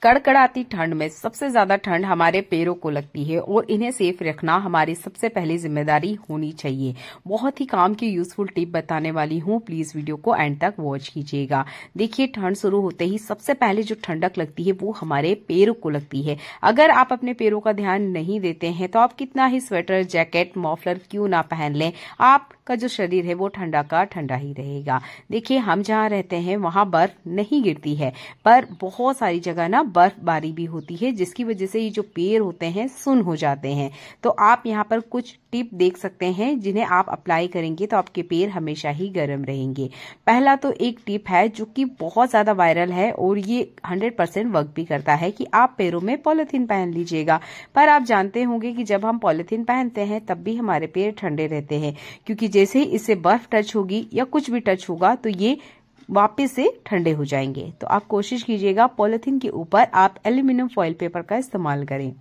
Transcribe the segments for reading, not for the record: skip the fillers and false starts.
कड़कड़ाती ठंड में सबसे ज्यादा ठंड हमारे पैरों को लगती है और इन्हें सेफ रखना हमारी सबसे पहली जिम्मेदारी होनी चाहिए। बहुत ही काम की यूजफुल टिप बताने वाली हूँ, प्लीज वीडियो को एंड तक वॉच कीजिएगा। देखिए, ठंड शुरू होते ही सबसे पहले जो ठंडक लगती है वो हमारे पैरों को लगती है। अगर आप अपने पैरों का ध्यान नहीं देते हैं तो आप कितना ही स्वेटर, जैकेट, मफलर क्यों ना पहन लें, आपका जो शरीर है वो ठंडा का ठंडा ही रहेगा। देखिए, हम जहाँ रहते हैं वहां बर्फ नहीं गिरती है, पर बहुत सारी जगह ना बर्फबारी भी होती है, जिसकी वजह से ये जो पैर होते हैं सुन्न हो जाते हैं। तो आप यहाँ पर कुछ टिप देख सकते हैं जिन्हें आप अप्लाई करेंगे तो आपके पैर हमेशा ही गर्म रहेंगे। पहला तो एक टिप है जो कि बहुत ज्यादा वायरल है और ये 100% वर्क भी करता है कि आप पैरों में पॉलिथीन पहन लीजिएगा। पर आप जानते होंगे कि जब हम पॉलिथीन पहनते हैं तब भी हमारे पैर ठंडे रहते हैं, क्योंकि जैसे ही इससे बर्फ टच होगी या कुछ भी टच होगा तो ये वापस से ठंडे हो जाएंगे। तो आप कोशिश कीजिएगा पॉलिथीन के ऊपर आप एल्यूमिनियम फॉइल पेपर का इस्तेमाल करें।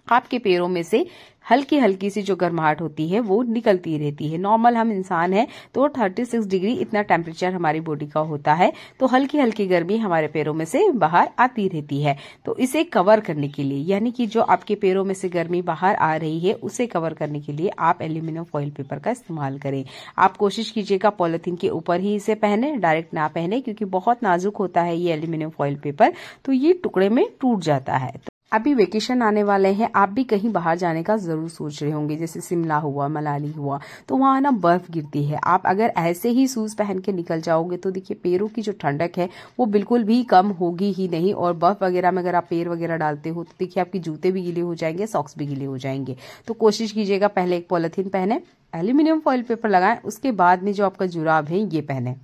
आपके पैरों में से हल्की हल्की सी जो गर्माहट होती है वो निकलती रहती है। नॉर्मल हम इंसान हैं तो 36 डिग्री इतना टेम्परेचर हमारी बॉडी का होता है, तो हल्की हल्की गर्मी हमारे पैरों में से बाहर आती रहती है। तो इसे कवर करने के लिए, यानी कि जो आपके पैरों में से गर्मी बाहर आ रही है उसे कवर करने के लिए आप एल्यूमिनियम फॉइल पेपर का इस्तेमाल करें। आप कोशिश कीजिएगा पॉलिथीन के ऊपर ही इसे पहने, डायरेक्ट ना पहने, क्योंकि बहुत नाजुक होता है ये एल्यूमिनियम फॉइल पेपर, तो ये टुकड़े में टूट जाता है। अभी वेकेशन आने वाले हैं, आप भी कहीं बाहर जाने का जरूर सोच रहे होंगे, जैसे शिमला हुआ, मनाली हुआ, तो वहां ना बर्फ गिरती है। आप अगर ऐसे ही शूज पहन के निकल जाओगे तो देखिए पैरों की जो ठंडक है वो बिल्कुल भी कम होगी ही नहीं। और बर्फ वगैरह में अगर आप पैर वगैरह डालते हो तो देखिए आपके जूते भी गीले हो जाएंगे, सॉक्स भी गीले हो जाएंगे। तो कोशिश कीजिएगा पहले एक पॉलिथीन पहने, एल्यूमिनियम फॉइल पेपर लगाएं, उसके बाद में जो आपका जुराब है ये पहने।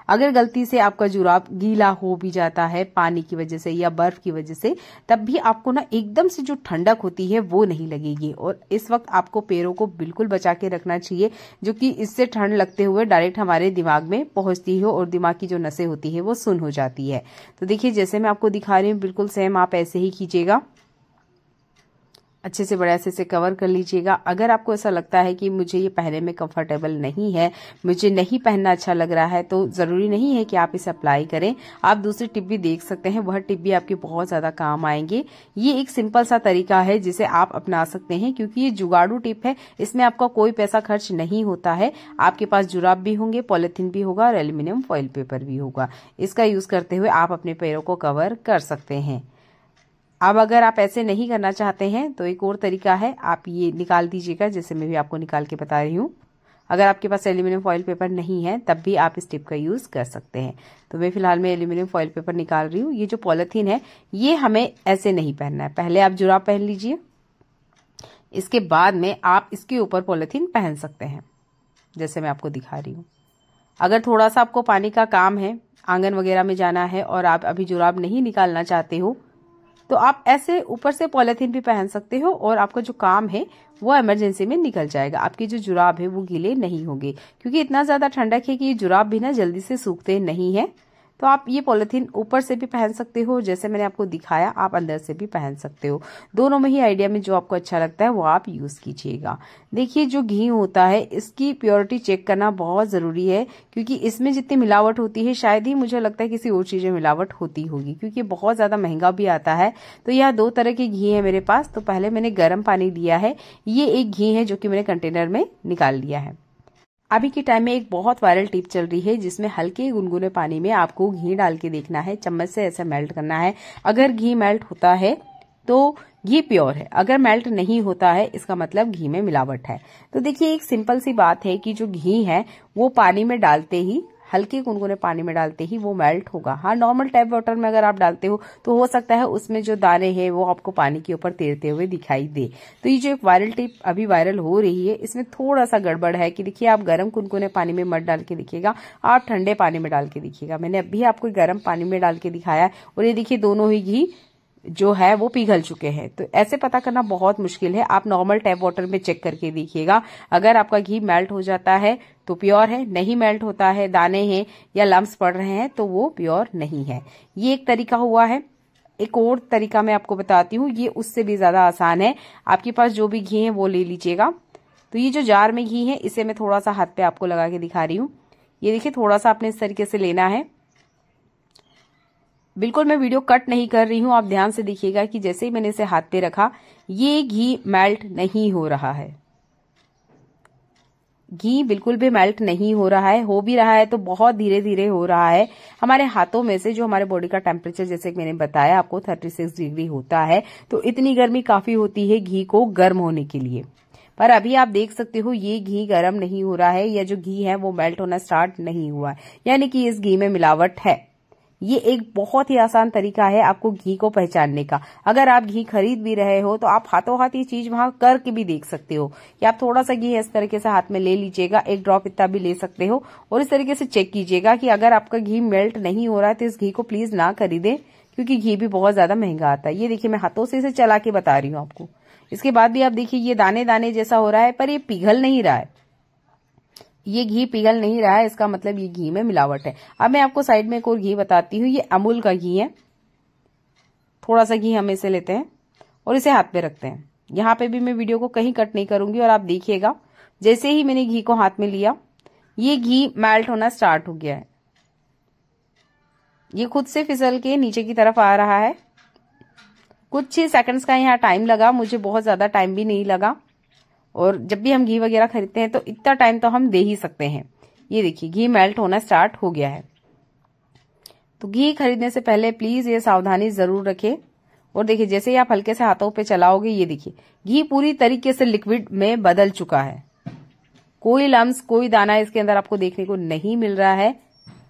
अगर गलती से आपका जुराब गीला हो भी जाता है पानी की वजह से या बर्फ की वजह से, तब भी आपको ना एकदम से जो ठंडक होती है वो नहीं लगेगी। और इस वक्त आपको पैरों को बिल्कुल बचा के रखना चाहिए, जो कि इससे ठंड लगते हुए डायरेक्ट हमारे दिमाग में पहुंचती है और दिमाग की जो नसें होती है वो सुन्न हो जाती है। तो देखिए, जैसे मैं आपको दिखा रही हूँ बिल्कुल सेम आप ऐसे ही कीजिएगा। अच्छे से बड़े से कवर कर लीजिएगा। अगर आपको ऐसा लगता है कि मुझे ये पहनने में कंफर्टेबल नहीं है, मुझे नहीं पहनना अच्छा लग रहा है, तो जरूरी नहीं है कि आप इसे अप्लाई करें। आप दूसरी टिप भी देख सकते हैं, वह टिप भी आपके बहुत ज्यादा काम आएंगे। ये एक सिंपल सा तरीका है जिसे आप अपना सकते हैं, क्योंकि ये जुगाड़ू टिप है, इसमें आपका कोई पैसा खर्च नहीं होता है। आपके पास जुराब भी होंगे, पॉलिथीन भी होगा और एल्यूमिनियम फॉइल पेपर भी होगा। इसका यूज करते हुए आप अपने पैरों को कवर कर सकते हैं। अब अगर आप ऐसे नहीं करना चाहते हैं तो एक और तरीका है, आप ये निकाल दीजिएगा, जैसे मैं भी आपको निकाल के बता रही हूँ। अगर आपके पास एल्यूमिनियम फॉइल पेपर नहीं है तब भी आप इस टिप का यूज कर सकते हैं। तो मैं फिलहाल में एल्यूमिनियम फॉइल पेपर निकाल रही हूँ। ये जो पॉलिथीन है ये हमें ऐसे नहीं पहनना है। पहले आप जुराब पहन लीजिए, इसके बाद में आप इसके ऊपर पॉलिथीन पहन सकते हैं, जैसे मैं आपको दिखा रही हूँ। अगर थोड़ा सा आपको पानी का काम है, आंगन वगैरह में जाना है और आप अभी जुराब नहीं निकालना चाहते हो, तो आप ऐसे ऊपर से पॉलिथीन भी पहन सकते हो और आपका जो काम है वो इमरजेंसी में निकल जाएगा। आपके जो जुराब है वो गीले नहीं होंगे, क्योंकि इतना ज्यादा ठंडक है कि ये जुराब भी ना जल्दी से सूखते नहीं है। तो आप ये पॉलिथीन ऊपर से भी पहन सकते हो, जैसे मैंने आपको दिखाया, आप अंदर से भी पहन सकते हो। दोनों में ही आइडिया में जो आपको अच्छा लगता है वो आप यूज कीजिएगा। देखिए, जो घी होता है इसकी प्योरिटी चेक करना बहुत जरूरी है, क्योंकि इसमें जितनी मिलावट होती है शायद ही मुझे लगता है किसी और चीजें मिलावट होती होगी, क्योंकि बहुत ज्यादा महंगा भी आता है। तो यह 2 तरह के घी है मेरे पास। तो पहले मैंने गर्म पानी लिया है, ये एक घी है जो कि मैंने कंटेनर में निकाल लिया है। अभी के टाइम में एक बहुत वायरल टिप चल रही है, जिसमें हल्के गुनगुने पानी में आपको घी डाल के देखना है, चम्मच से ऐसे मेल्ट करना है। अगर घी मेल्ट होता है तो घी प्योर है, अगर मेल्ट नहीं होता है इसका मतलब घी में मिलावट है। तो देखिए, एक सिंपल सी बात है कि जो घी है वो पानी में डालते ही, हल्के गुनगुने पानी में डालते ही वो मेल्ट होगा। हाँ, नॉर्मल टैप वाटर में अगर आप डालते हो तो हो सकता है उसमें जो दाने हैं वो आपको पानी के ऊपर तैरते हुए दिखाई दे। तो ये जो एक वायरल टिप अभी वायरल हो रही है, इसमें थोड़ा सा गड़बड़ है कि देखिए, आप गर्म गुनगुने पानी में मत डाल के देखिएगा, आप ठंडे पानी में डाल के देखिएगा। मैंने अभी आपको गर्म पानी में डाल के दिखाया और ये देखिए दोनों ही घी जो है वो पिघल चुके हैं। तो ऐसे पता करना बहुत मुश्किल है, आप नॉर्मल टैप वाटर में चेक करके देखिएगा। अगर आपका घी मेल्ट हो जाता है तो प्योर है, नहीं मेल्ट होता है, दाने हैं या लम्स पड़ रहे हैं तो वो प्योर नहीं है। ये एक तरीका हुआ है। एक और तरीका मैं आपको बताती हूँ, ये उससे भी ज्यादा आसान है। आपके पास जो भी घी है वो ले लीजिएगा। तो ये जो जार में घी है इसे मैं थोड़ा सा हाथ पे आपको लगा के दिखा रही हूँ। ये देखिए, थोड़ा सा आपने इस तरीके से लेना है बिल्कुल मैं वीडियो कट नहीं कर रही हूँ, आप ध्यान से देखिएगा कि जैसे ही मैंने इसे हाथ पे रखा ये घी मेल्ट नहीं हो रहा है। घी बिल्कुल भी मेल्ट नहीं हो रहा है, हो भी रहा है तो बहुत धीरे धीरे हो रहा है। हमारे हाथों में से जो हमारे बॉडी का टेम्परेचर जैसे कि मैंने बताया आपको 36 डिग्री होता है, तो इतनी गर्मी काफी होती है घी को गर्म होने के लिए। पर अभी आप देख सकते हो ये घी गर्म नहीं हो रहा है, या जो घी है वो मेल्ट होना स्टार्ट नहीं हुआ है, यानी कि इस घी में मिलावट है। ये एक बहुत ही आसान तरीका है आपको घी को पहचानने का। अगर आप घी खरीद भी रहे हो तो आप हाथों हाथ ये चीज वहां करके भी देख सकते हो कि आप थोड़ा सा घी इस तरीके से हाथ में ले लीजिएगा, एक ड्रॉप इतना भी ले सकते हो, और इस तरीके से चेक कीजिएगा कि अगर आपका घी मेल्ट नहीं हो रहा है तो इस घी को प्लीज ना खरीदें, क्योंकि घी भी बहुत ज्यादा महंगा आता है। ये देखिए मैं हाथों से इसे चला के बता रही हूँ आपको। इसके बाद भी आप देखिए ये दाने दाने जैसा हो रहा है, पर ये पिघल नहीं रहा है, ये घी पिघल नहीं रहा है, इसका मतलब ये घी में मिलावट है। अब मैं आपको साइड में एक और घी बताती हूँ, ये अमूल का घी है। थोड़ा सा घी हम इसे लेते हैं और इसे हाथ पे रखते हैं। यहाँ पे भी मैं वीडियो को कहीं कट नहीं करूंगी, और आप देखिएगा जैसे ही मैंने घी को हाथ में लिया ये घी मेल्ट होना स्टार्ट हो गया है। ये खुद से फिसल के नीचे की तरफ आ रहा है। कुछ ही सेकंड्स का यहाँ टाइम लगा, मुझे बहुत ज्यादा टाइम भी नहीं लगा, और जब भी हम घी वगैरह खरीदते हैं तो इतना टाइम तो हम दे ही सकते हैं। ये देखिए घी मेल्ट होना स्टार्ट हो गया है। तो घी खरीदने से पहले प्लीज ये सावधानी जरूर रखें। और देखिए जैसे ही आप हल्के से हाथों पे चलाओगे ये देखिए घी पूरी तरीके से लिक्विड में बदल चुका है। कोई लम्स कोई दाना इसके अंदर आपको देखने को नहीं मिल रहा है।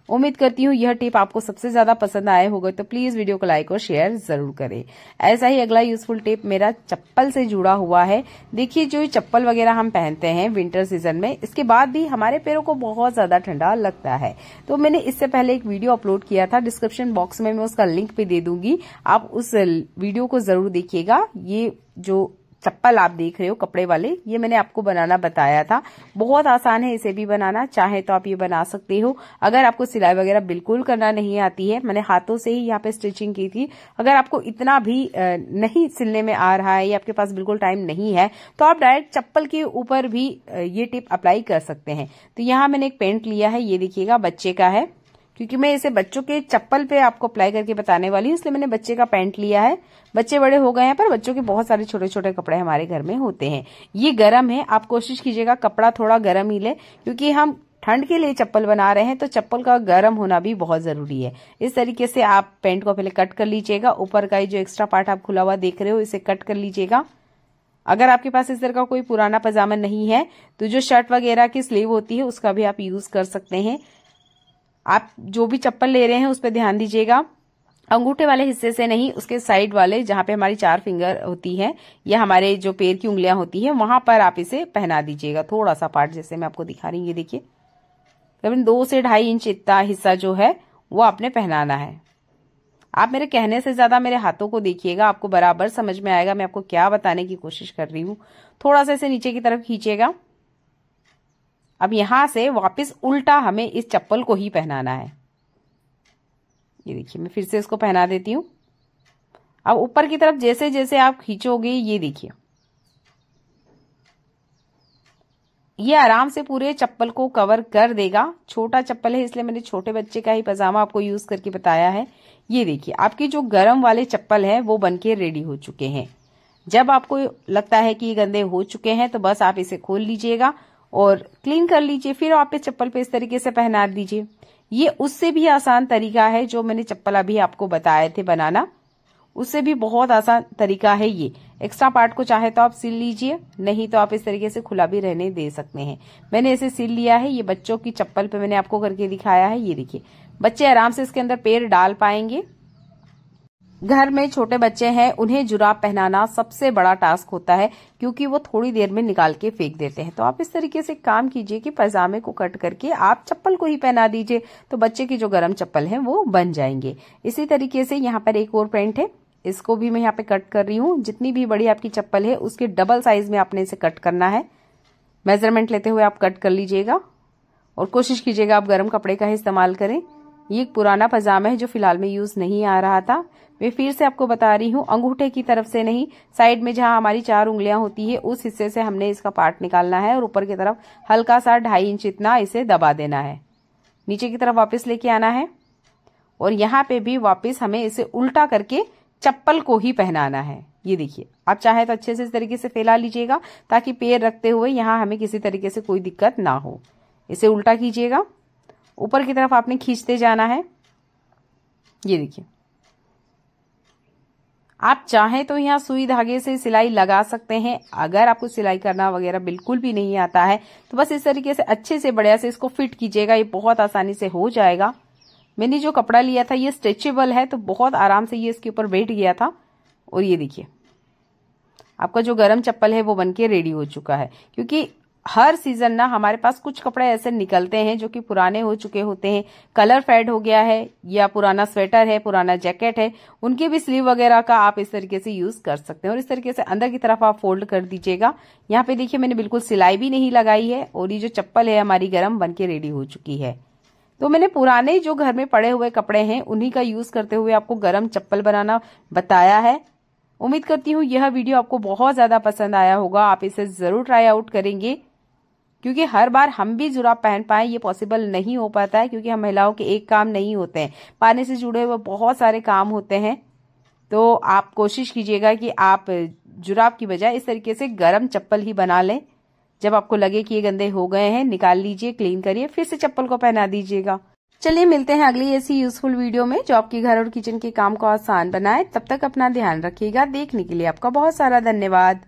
उम्मीद करती हूँ यह टिप आपको सबसे ज्यादा पसंद आए होगा, तो प्लीज वीडियो को लाइक और शेयर जरूर करें। ऐसा ही अगला यूजफुल टिप मेरा चप्पल से जुड़ा हुआ है। देखिए जो चप्पल वगैरह हम पहनते हैं विंटर सीजन में, इसके बाद भी हमारे पैरों को बहुत ज्यादा ठंडा लगता है। तो मैंने इससे पहले एक वीडियो अपलोड किया था, डिस्क्रिप्शन बॉक्स में मैं उसका लिंक भी दे दूंगी, आप उस वीडियो को जरूर देखिएगा। ये जो चप्पल आप देख रहे हो कपड़े वाले, ये मैंने आपको बनाना बताया था। बहुत आसान है इसे भी बनाना, चाहे तो आप ये बना सकते हो। अगर आपको सिलाई वगैरह बिल्कुल करना नहीं आती है, मैंने हाथों से ही यहाँ पे स्टिचिंग की थी, अगर आपको इतना भी नहीं सिलने में आ रहा है या आपके पास बिल्कुल टाइम नहीं है, तो आप डायरेक्ट चप्पल के ऊपर भी ये टिप अप्लाई कर सकते हैं। तो यहाँ मैंने एक पेंट लिया है, ये देखिएगा बच्चे का है, क्योंकि मैं इसे बच्चों के चप्पल पे आपको अप्लाई करके बताने वाली हूँ, इसलिए मैंने बच्चे का पैंट लिया है। बच्चे बड़े हो गए हैं पर बच्चों के बहुत सारे छोटे छोटे कपड़े हमारे घर में होते हैं। ये गर्म है, आप कोशिश कीजिएगा कपड़ा थोड़ा गर्म ही ले, क्योंकि हम ठंड के लिए चप्पल बना रहे हैं तो चप्पल का गर्म होना भी बहुत जरूरी है। इस तरीके से आप पैंट को पहले कट कर लीजिएगा, ऊपर का जो एक्स्ट्रा पार्ट आप खुला हुआ देख रहे हो इसे कट कर लीजिएगा। अगर आपके पास इस तरह का कोई पुराना पजामा नहीं है तो जो शर्ट वगैरह की स्लीव होती है उसका भी आप यूज कर सकते हैं। आप जो भी चप्पल ले रहे हैं उस पर ध्यान दीजिएगा, अंगूठे वाले हिस्से से नहीं, उसके साइड वाले जहां पे हमारी 4 फिंगर होती है या हमारे जो पैर की उंगलियां होती है वहां पर आप इसे पहना दीजिएगा। थोड़ा सा पार्ट जैसे मैं आपको दिखा रही हूँ, ये देखिए तकरीबन 2 से 2.5 इंच इतना हिस्सा जो है वो आपने पहनाना है। आप मेरे कहने से ज्यादा मेरे हाथों को देखिएगा, आपको बराबर समझ में आएगा मैं आपको क्या बताने की कोशिश कर रही हूँ। थोड़ा सा इसे नीचे की तरफ खींचेगा। अब यहां से वापस उल्टा हमें इस चप्पल को ही पहनाना है। ये देखिए मैं फिर से इसको पहना देती हूँ। अब ऊपर की तरफ जैसे जैसे आप खींचोगे ये देखिए ये आराम से पूरे चप्पल को कवर कर देगा। छोटा चप्पल है इसलिए मैंने छोटे बच्चे का ही पजामा आपको यूज करके बताया है। ये देखिए आपके जो गर्म वाले चप्पल है वो बनके रेडी हो चुके हैं। जब आपको लगता है कि ये गंदे हो चुके हैं तो बस आप इसे खोल लीजिएगा और क्लीन कर लीजिए, फिर आप इस चप्पल पे इस तरीके से पहना दीजिए। ये उससे भी आसान तरीका है जो मैंने चप्पल अभी आपको बताए थे बनाना, उससे भी बहुत आसान तरीका है ये। एक्स्ट्रा पार्ट को चाहे तो आप सिल लीजिए, नहीं तो आप इस तरीके से खुला भी रहने दे सकते हैं। मैंने इसे सिल लिया है। ये बच्चों की चप्पल पे मैंने आपको करके दिखाया है। ये देखिए बच्चे आराम से इसके अंदर पैर डाल पाएंगे। घर में छोटे बच्चे हैं, उन्हें जुराब पहनाना सबसे बड़ा टास्क होता है क्योंकि वो थोड़ी देर में निकाल के फेंक देते हैं। तो आप इस तरीके से काम कीजिए कि पजामे को कट करके आप चप्पल को ही पहना दीजिए, तो बच्चे की जो गर्म चप्पल है वो बन जाएंगे। इसी तरीके से यहाँ पर एक और पैंट है, इसको भी मैं यहाँ पे कट कर रही हूँ। जितनी भी बड़ी आपकी चप्पल है उसके डबल साइज में आपने इसे कट करना है। मेजरमेंट लेते हुए आप कट कर लीजिएगा और कोशिश कीजिएगा आप गर्म कपड़े का ही इस्तेमाल करें। ये एक पुराना पजामा है जो फिलहाल में यूज नहीं आ रहा था। मैं फिर से आपको बता रही हूँ, अंगूठे की तरफ से नहीं, साइड में जहां हमारी 4 उंगलियां होती है उस हिस्से से हमने इसका पार्ट निकालना है और ऊपर की तरफ हल्का सा 2.5 इंच इतना इसे दबा देना है। नीचे की तरफ वापस लेके आना है और यहाँ पे भी वापस हमें इसे उल्टा करके चप्पल को ही पहनाना है। ये देखिए, आप चाहे तो अच्छे से इस तरीके से फैला लीजिएगा ताकि पैर रखते हुए यहाँ हमें किसी तरीके से कोई दिक्कत ना हो। इसे उल्टा कीजिएगा, ऊपर की तरफ आपने खींचते जाना है। ये देखिए, आप चाहें तो यहाँ सुई धागे से सिलाई लगा सकते हैं। अगर आपको सिलाई करना वगैरह बिल्कुल भी नहीं आता है तो बस इस तरीके से अच्छे से बढ़िया से इसको फिट कीजिएगा, ये बहुत आसानी से हो जाएगा। मैंने जो कपड़ा लिया था ये स्ट्रेचेबल है तो बहुत आराम से ये इसके ऊपर बैठ गया था। और ये देखिए, आपका जो गरम चप्पल है वो बनके रेडी हो चुका है। क्योंकि हर सीजन ना हमारे पास कुछ कपड़े ऐसे निकलते हैं जो कि पुराने हो चुके होते हैं, कलर फेड हो गया है या पुराना स्वेटर है, पुराना जैकेट है, उनके भी स्लीव वगैरह का आप इस तरीके से यूज कर सकते हैं। और इस तरीके से अंदर की तरफ आप फोल्ड कर दीजिएगा। यहाँ पे देखिए मैंने बिल्कुल सिलाई भी नहीं लगाई है और ये जो चप्पल है हमारी गरम बनके रेडी हो चुकी है। तो मैंने पुराने जो घर में पड़े हुए कपड़े हैं उन्हीं का यूज करते हुए आपको गरम चप्पल बनाना बताया है। उम्मीद करती हूँ यह वीडियो आपको बहुत ज्यादा पसंद आया होगा। आप इसे जरूर ट्राई आउट करेंगे, क्योंकि हर बार हम भी जुराब पहन पाए ये पॉसिबल नहीं हो पाता है, क्योंकि हम महिलाओं के एक काम नहीं होते हैं, पाने से जुड़े हुए बहुत सारे काम होते हैं। तो आप कोशिश कीजिएगा कि आप जुराब की बजाय इस तरीके से गरम चप्पल ही बना लें। जब आपको लगे कि ये गंदे हो गए हैं, निकाल लीजिए, क्लीन करिए, फिर से चप्पल को पहना दीजिएगा। चलिए मिलते हैं अगली ऐसी यूजफुल वीडियो में जो आपके घर और किचन के काम को आसान बनाए। तब तक अपना ध्यान रखिएगा। देखने के लिए आपका बहुत सारा धन्यवाद।